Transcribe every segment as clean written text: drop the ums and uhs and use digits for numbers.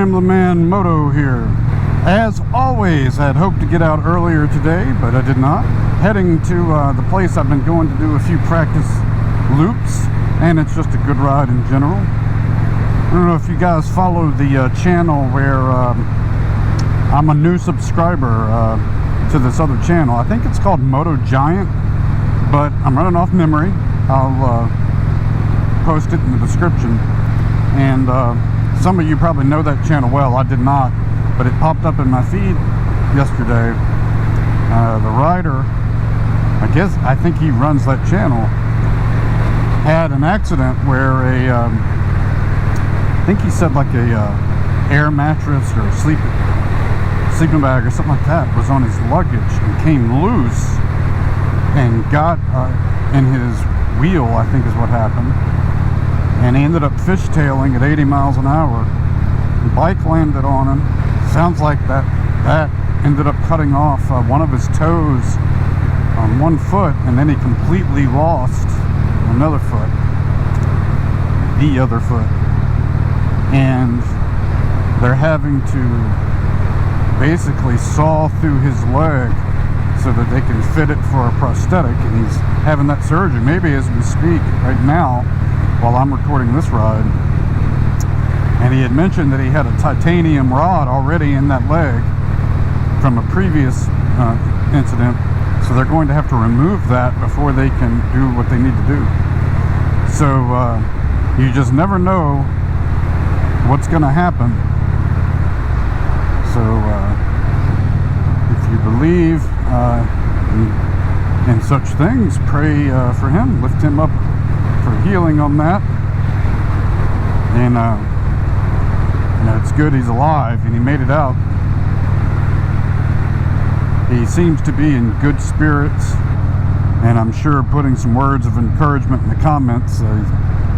Family Man Moto here. As always, I had hoped to get out earlier today, but I did not. Heading to the place I've been going to do a few practice loops, and it's just a good ride in general. I don't know if you guys follow the channel where I'm a new subscriber to this other channel. I think it's called Moto Giant, but I'm running off memory. I'll post it in the description. And some of you probably know that channel well. I did not, but it popped up in my feed yesterday. The rider, I think he runs that channel, had an accident where I think he said like a air mattress or a sleeping bag or something like that was on his luggage and came loose and got in his wheel, I think is what happened. And he ended up fishtailing at 80 miles an hour. The bike landed on him. Sounds like that ended up cutting off one of his toes on one foot, and then he completely lost another foot, the other foot. And they're having to basically saw through his leg so that they can fit it for a prosthetic, and he's having that surgery maybe as we speak right now while I'm recording this ride. And he had mentioned that he had a titanium rod already in that leg from a previous incident, so they're going to have to remove that before they can do what they need to do. So you just never know what's going to happen. So if you believe in such things, pray for him, lift him up for healing on that. And it's good he's alive and he made it out. He seems to be in good spirits, and I'm sure putting some words of encouragement in the comments. He's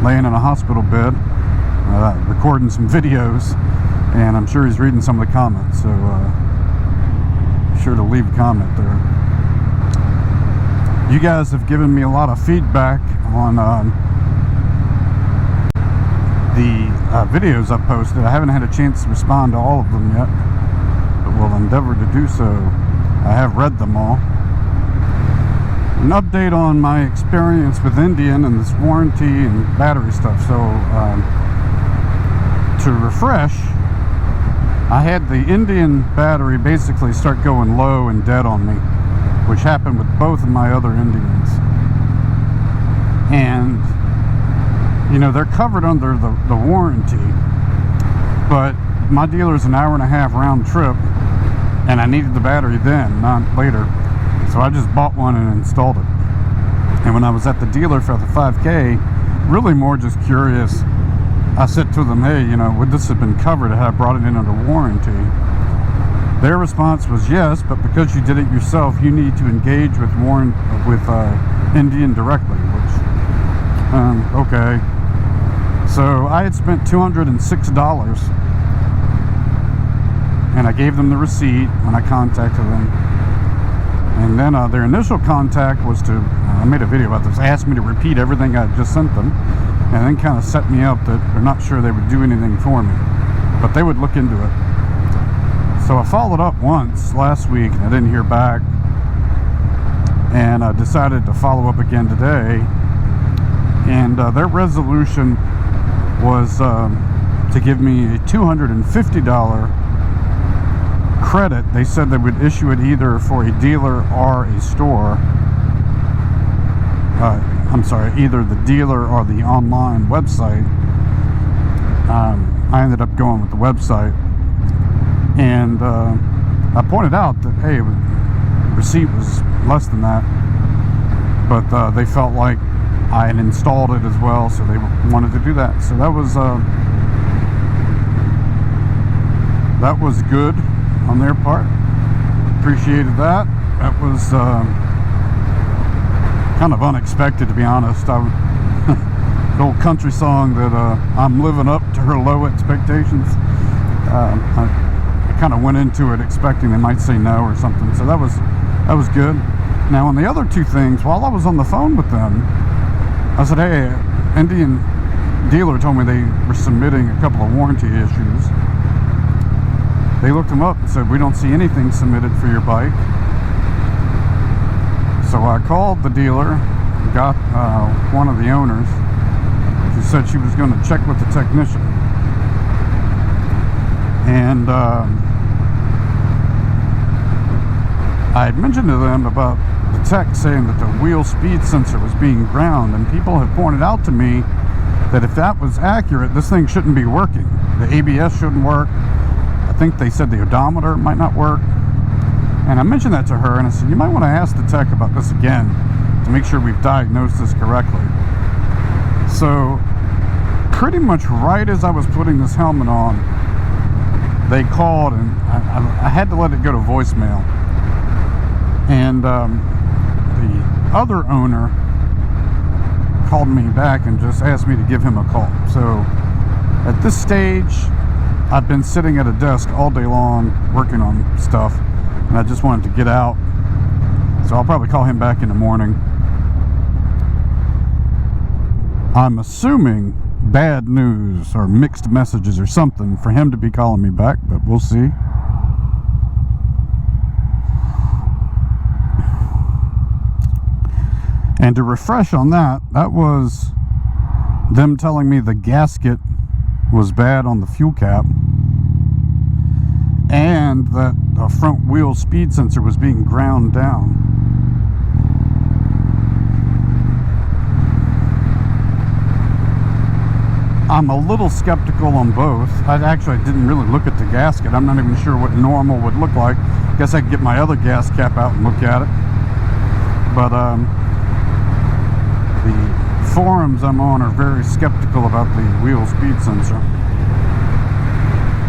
laying in a hospital bed, recording some videos, and I'm sure he's reading some of the comments, so be sure to leave a comment there. You guys have given me a lot of feedback on the videos I've posted. I haven't had a chance to respond to all of them yet, but will endeavor to do so. I have read them all. An update on my experience with Indian and this warranty and battery stuff. So to refresh, I had the Indian battery basically start going low and dead on me, which happened with both of my other Indians. And you know, they're covered under the warranty, but my dealer's an hour and a half round trip, and I needed the battery then, not later. So I just bought one and installed it. And when I was at the dealer for the 5K, really more just curious, I said to them, hey, you know, would this have been covered had I brought it in under warranty? Their response was yes, but because you did it yourself, you need to engage with Indian directly, which, okay. So I had spent $206, and I gave them the receipt when I contacted them. And then their initial contact was to, I made a video about this, asked me to repeat everything I just sent them, and then kind of set me up that they're not sure they would do anything for me, but they would look into it. So I followed up once last week, and I didn't hear back, and I decided to follow up again today. And their resolution was to give me a $250 credit. They said they would issue it either for a dealer or a store. I'm sorry, either the dealer or the online website. I ended up going with the website, and I pointed out that, hey, the receipt was less than that, but they felt like I had installed it as well, so they wanted to do that. So that was good on their part. Appreciated that. That was kind of unexpected, to be honest. The old country song that I'm living up to her low expectations. I kind of went into it expecting they might say no or something. So that was good. Now on the other two things, while I was on the phone with them, I said, hey, Indian dealer told me they were submitting a couple of warranty issues. They looked him up and said, we don't see anything submitted for your bike. So I called the dealer, got one of the owners. She said she was going to check with the technician. And I had mentioned to them about the tech saying that the wheel speed sensor was being ground, and people have pointed out to me that if that was accurate, this thing shouldn't be working. The ABS shouldn't work. I think they said the odometer might not work. And I mentioned that to her, and I said, you might want to ask the tech about this again to make sure we've diagnosed this correctly. So pretty much right as I was putting this helmet on, they called, and I had to let it go to voicemail. And the other owner called me back and just asked me to give him a call. So at this stage, I've been sitting at a desk all day long working on stuff, and I just wanted to get out. So I'll probably call him back in the morning. I'm assuming bad news or mixed messages or something for him to be calling me back, but we'll see. And to refresh on that, that was them telling me the gasket was bad on the fuel cap, and that the front wheel speed sensor was being ground down. I'm a little skeptical on both. I didn't really look at the gasket. I'm not even sure what normal would look like. Guess I could get my other gas cap out and look at it. But the forums I'm on are very skeptical about the wheel speed sensor.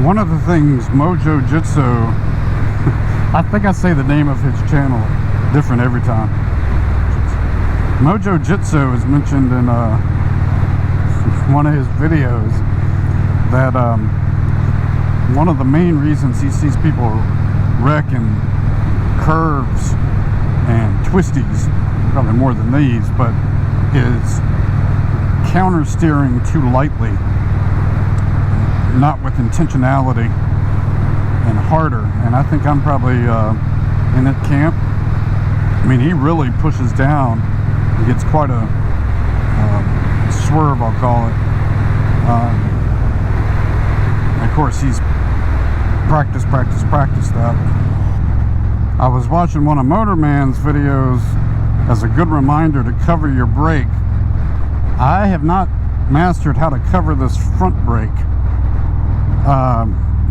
One of the things Moto Giant, I think I say the name of his channel different every time. Moto Giant is mentioned in one of his videos that one of the main reasons he sees people wrecking curves and twisties, probably more than these, but is counter steering too lightly, not with intentionality, and harder. And I think I'm probably in that camp. I mean, he really pushes down and gets quite a swerve, I'll call it. Of course, he's practiced that. I was watching one of Motorman's videos as a good reminder to cover your brake. I have not mastered how to cover this front brake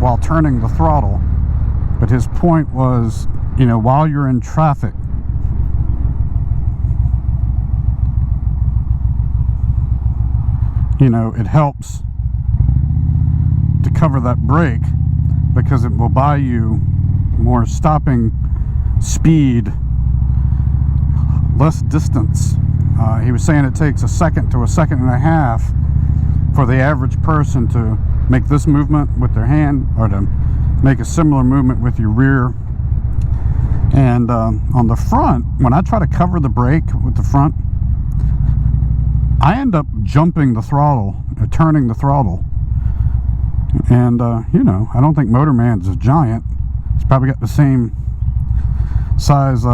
while turning the throttle. But his point was, you know, while you're in traffic, you know, it helps to cover that brake because it will buy you more stopping speed, less distance. He was saying it takes a second to a second and a half for the average person to make this movement with their hand, or to make a similar movement with your rear. And on the front, when I try to cover the brake with the front, I end up jumping the throttle, turning the throttle. And you know, I don't think Motorman's a giant. He's probably got the same size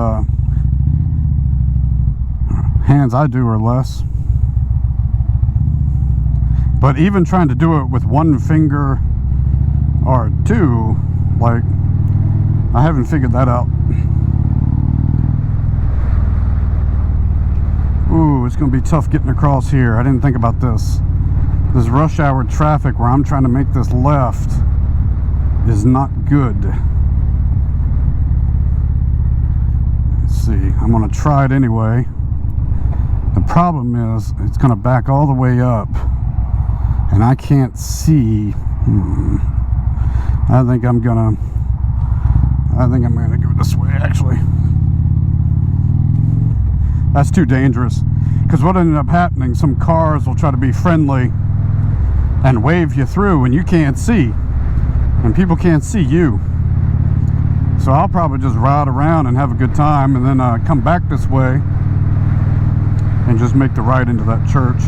hands I do, or less. But even trying to do it with one finger or two, like, I haven't figured that out. Ooh, it's going to be tough getting across here. I didn't think about this. This rush hour traffic where I'm trying to make this left is not good. Let's see. I'm going to try it anyway. The problem is it's going to back all the way up, and I can't see. I think I'm gonna go this way, actually. That's too dangerous, because what ended up happening, some cars will try to be friendly and wave you through, and you can't see, and people can't see you. So I'll probably just ride around and have a good time, and then come back this way and just make the right into that church.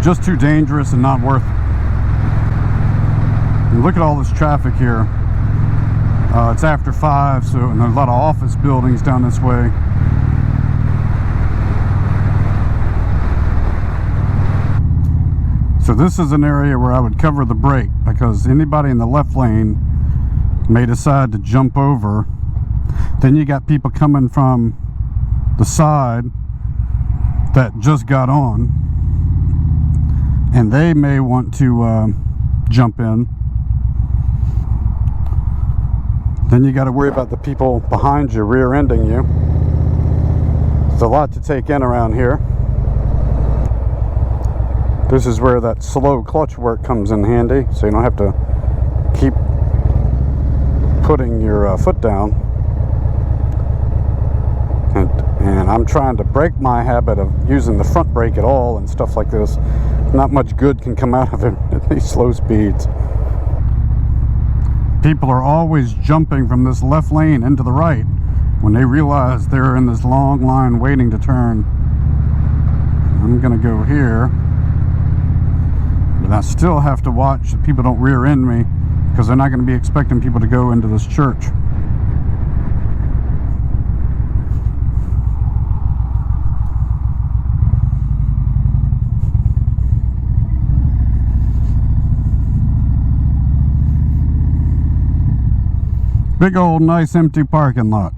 Just too dangerous and not worth it. And look at all this traffic here. It's after 5, so and there's a lot of office buildings down this way. So this is an area where I would cover the brake, because anybody in the left lane may decide to jump over. Then you got people coming from the side that just got on, and they may want to jump in. Then you got to worry about the people behind you rear-ending you. There's a lot to take in around here. This is where that slow clutch work comes in handy, so you don't have to keep putting your foot down. And I'm trying to break my habit of using the front brake at all and stuff like this. Not much good can come out of it at these slow speeds. People are always jumping from this left lane into the right when they realize they're in this long line waiting to turn. I'm gonna go here, but I still have to watch that people don't rear end me, because they're not going to be expecting people to go into this church. Big old nice empty parking lot.